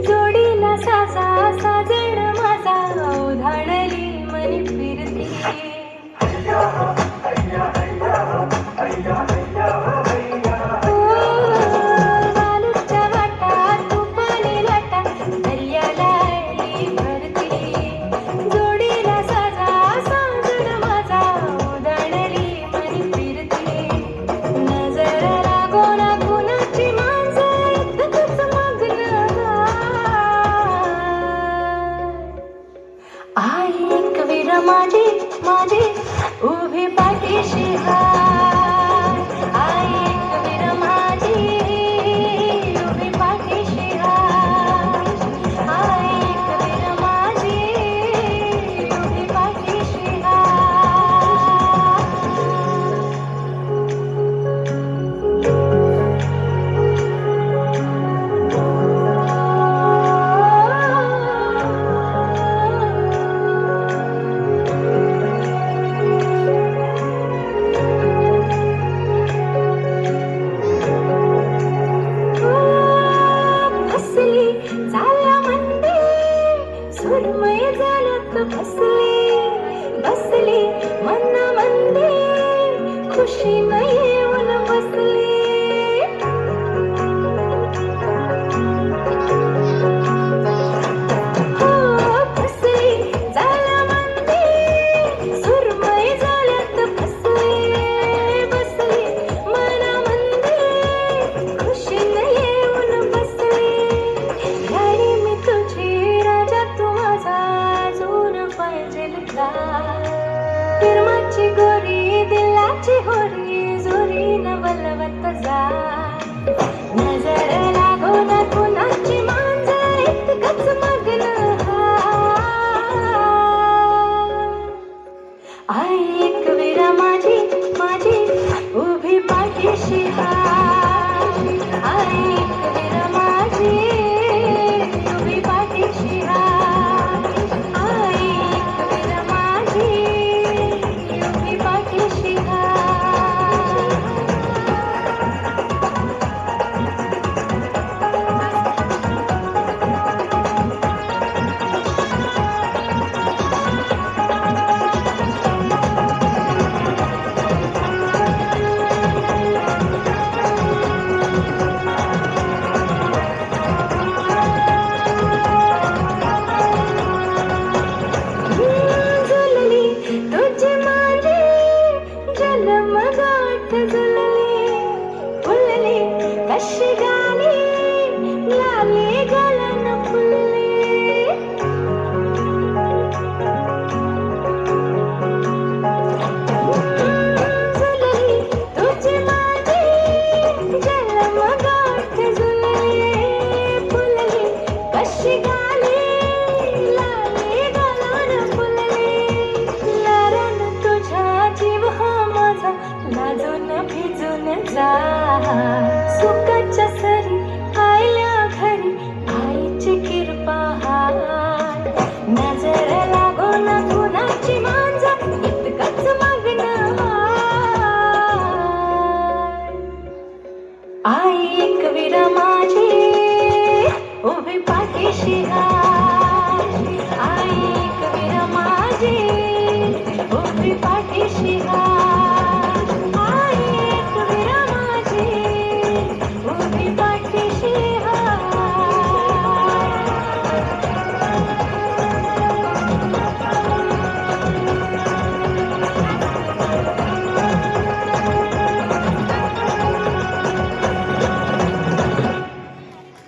जोडीला साजा साजण माझा ओधाडली मनी फिरती बालूच्या वाटा तुफानी लाटा दर्याला आली भरती जोडीला साजा साजण माझा ओधाडली मनी फिरती नजर लागो ना कुणाची आई एक वीर माझी माझी उभी पाठीशी हाय आई एक वीर माझी उभी पाठीशी हाय आई एक वीर माझी उभी पाठीशी सुरमय झाल्यात बसली बसली मना मंदी खुशी न येऊन बसली हो बसली झाल्या मंदी सुरमय झाल्यात बसली बसली मना मंदी खुशी न येऊन बसली राणी मी तुझी राजा तू फिरमाची गोरी दिलाची होरी जोरी न बलवत जा नजर लागो ना कुणाची मांजर इतकंच मग्न आई एक वीर माझी माझी उभी पाठीशी हाय आई एक वीर माझी उभी पाठीशी हाय आई एक वीर माझी उभी पाठीशी कशी गाली लाली गलन फुलली झुलली तुझी माझी जन्म गाठ झुलली फुलली कशी गाली लाली गलन फुलली लारण तुझ्या जीव हा माझा लाजून भिजून जा सुखाच्या सरी आयल्या घरी आईची कृपा हाय नजर लागो ना कुणाची मांजा इतकंच मग्न आई एक वीर माझी उभी पाठीशी हाय